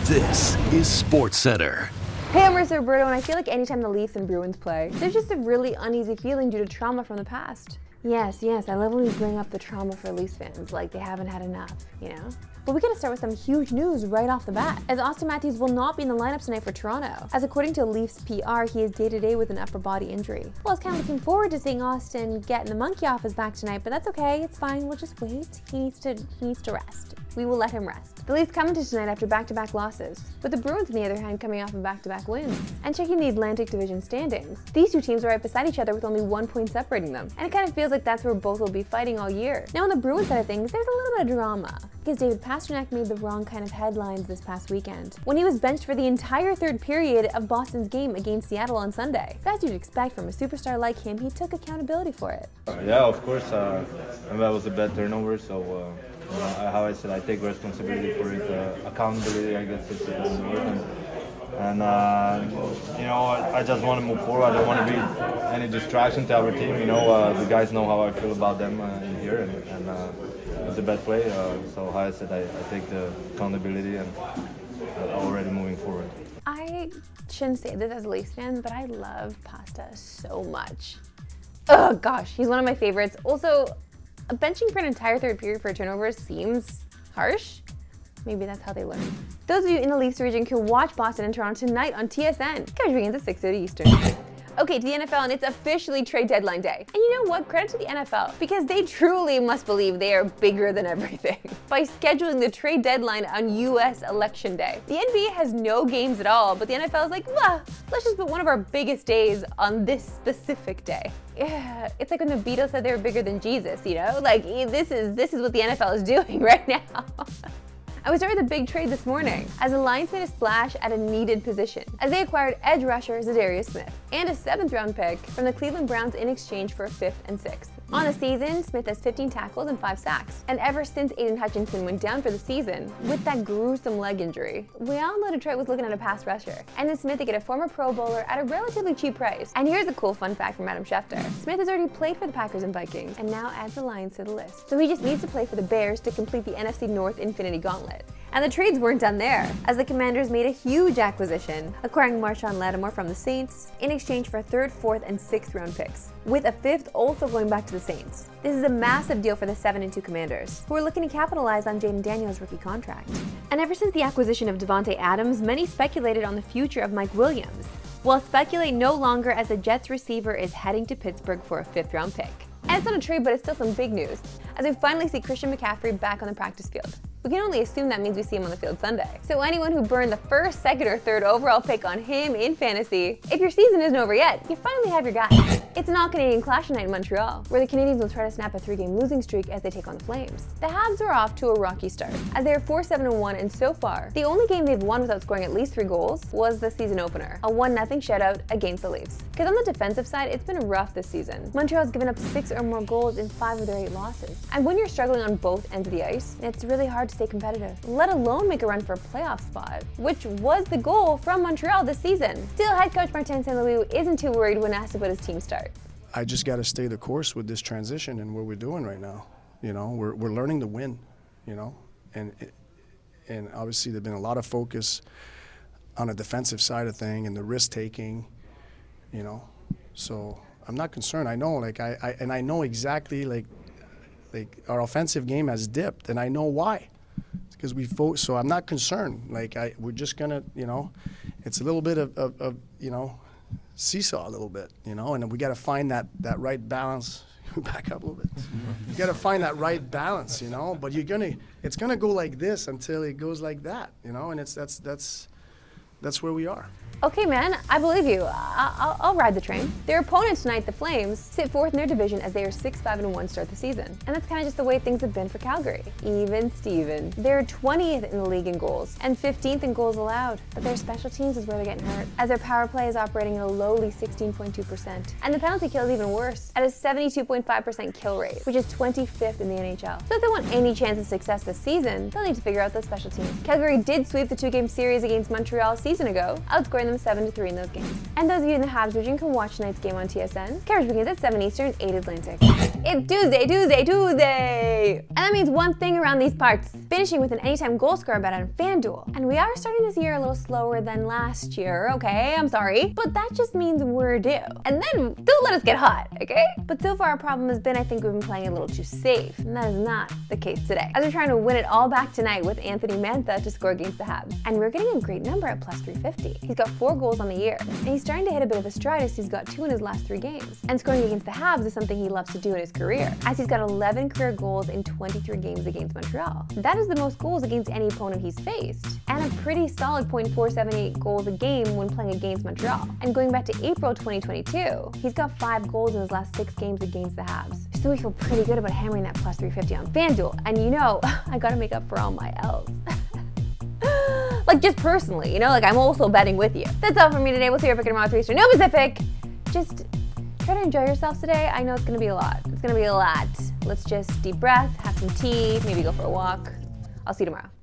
This is Sportscentre. Hey, I'm Marissa Roberto, and I feel like anytime the Leafs and Bruins play, there's just a really uneasy feeling due to trauma from the past. Yes, I love when we bring up the trauma for Leafs fans, like they haven't had enough, you know? But we gotta start with some huge news right off the bat, as Austin Matthews will not be in the lineup tonight for Toronto, as according to Leafs PR, he is day-to-day with an upper body injury. Well, I was kind of looking forward to seeing Austin getting the monkey off his back tonight, but that's okay, it's fine, we'll just wait. He needs to rest. We will let him rest. The Leafs come into tonight after back-to-back losses, with the Bruins, on the other hand, coming off of back-to-back wins. And checking the Atlantic Division standings, these two teams are right beside each other with only 1 point separating them. And it kind of feels like that's where both will be fighting all year. Now on the Bruins side of things, there's a little bit of drama, because David Pastrnak made the wrong kind of headlines this past weekend, when he was benched for the entire third period of Boston's game against Seattle on Sunday. As you'd expect from a superstar like him, he took accountability for it. Yeah, of course, that was a bad turnover, so how I said, I take responsibility for it, accountability, I guess it's the word. And I just want to move forward. I don't want to be any distraction to our team. The guys know how I feel about them in here, and it's a bad play. So how I said, I take the accountability and already moving forward. I shouldn't say this as a Leafs fan, but I love Pasta so much. Oh gosh, he's one of my favorites. Also, benching for an entire third period for a turnover seems harsh. Maybe that's how they learn. Those of you in the Leafs region can watch Boston and Toronto tonight on TSN. Coverage begins at 6:30 Eastern. Okay, to the NFL, and it's officially trade deadline day. And you know what? Credit to the NFL, because they truly must believe they are bigger than everything by scheduling the trade deadline on US election day. The NBA has no games at all, but the NFL is like, well, let's just put one of our biggest days on this specific day. Yeah, it's like when the Beatles said they were bigger than Jesus, you know? Like, this is what the NFL is doing right now. And we started the big trade this morning, as the Lions made a splash at a needed position, as they acquired edge rusher Zadarius Smith and a 7th-round pick from the Cleveland Browns in exchange for a 5th and 6th. On the season, Smith has 15 tackles and 5 sacks. And ever since Aiden Hutchinson went down for the season with that gruesome leg injury, we all know Detroit was looking at a pass rusher. And in Smith, they get a former Pro Bowler at a relatively cheap price. And here's a cool fun fact from Adam Schefter. Smith has already played for the Packers and Vikings, and now adds the Lions to the list. So he just needs to play for the Bears to complete the NFC North Infinity Gauntlet. And the trades weren't done there, as the Commanders made a huge acquisition, acquiring Marshawn Lattimore from the Saints in exchange for 3rd, 4th, and 6th round picks, with a 5th also going back to the Saints. This is a massive deal for the 7-2 Commanders, who are looking to capitalize on Jaden Daniels' rookie contract. And ever since the acquisition of Devontae Adams, many speculated on the future of Mike Williams. Well, speculate no longer, as the Jets receiver is heading to Pittsburgh for a 5th round pick. And it's not a trade, but it's still some big news, as we finally see Christian McCaffrey back on the practice field. We can only assume that means we see him on the field Sunday. So anyone who burned the 1st, 2nd, or 3rd overall pick on him in fantasy, if your season isn't over yet, you finally have your guy. It's an all-Canadian clash tonight in Montreal, where the Canadiens will try to snap a 3-game losing streak as they take on the Flames. The Habs are off to a rocky start, as they are 4-7-1, and so far, the only game they've won without scoring at least 3 goals was the season opener, a 1-0 shutout against the Leafs. Because on the defensive side, it's been rough this season. Montreal's given up 6 or more goals in 5 of their 8 losses. And when you're struggling on both ends of the ice, it's really hard to stay competitive, let alone make a run for a playoff spot, which was the goal from Montreal this season. Still, head coach Martin St. Louis isn't too worried when asked about his team start. I just got to stay the course with this transition and what we're doing right now. We're learning to win, and obviously there's been a lot of focus on the defensive side of thing and the risk taking, So I'm not concerned. I know, I know exactly, like our offensive game has dipped, and I know why. It's because we focus. So I'm not concerned. We're just gonna, it's a little bit of seesaw a little bit, and we got to find that right balance. Back up a little bit. You got to find that right balance, But it's gonna go like this until it goes like that, And that's where we are. Okay, man, I believe you. I'll ride the train. Their opponents tonight, the Flames, sit 4th in their division as they are 6-5-1 start the season. And that's kind of just the way things have been for Calgary. Even Steven. They're 20th in the league in goals and 15th in goals allowed. But their special teams is where they're getting hurt, as their power play is operating at a lowly 16.2%. And the penalty kill is even worse, at a 72.5% kill rate, which is 25th in the NHL. So if they want any chance of success this season, they'll need to figure out those special teams. Calgary did sweep the 2-game series against Montreal season season ago, outscoring them 7-3 in those games. And those of you in the Habs region can watch tonight's game on TSN. Coverage begins at 7 Eastern, 8 Atlantic. It's Tuesday, Tuesday, Tuesday! And that means one thing around these parts, finishing with an anytime goal scorer bet on FanDuel. And we are starting this year a little slower than last year, okay? I'm sorry. But that just means we're due. And then don't let us get hot, okay? But so far our problem has been I think we've been playing a little too safe. And that is not the case today, as we're trying to win it all back tonight with Anthony Mantha to score against the Habs. And we're getting a great number at plus 350. He's got 4 goals on the year. And he's starting to hit a bit of a stride as he's got 2 in his last 3 games. And scoring against the Habs is something he loves to do in his career, as he's got 11 career goals in 23 games against Montreal. That is the most goals against any opponent he's faced, and a pretty solid .478 goals a game when playing against Montreal. And going back to April 2022, he's got 5 goals in his last 6 games against the Habs. So we feel pretty good about hammering that plus 350 on FanDuel. And you know, I gotta make up for all my L's. Like just personally, you know, like I'm also betting with you. That's all for me today. We'll see you back tomorrow, 3 Eastern, no Pacific. Just try to enjoy yourselves today. I know it's gonna be a lot. It's gonna be a lot. Let's just deep breath, have some tea, maybe go for a walk. I'll see you tomorrow.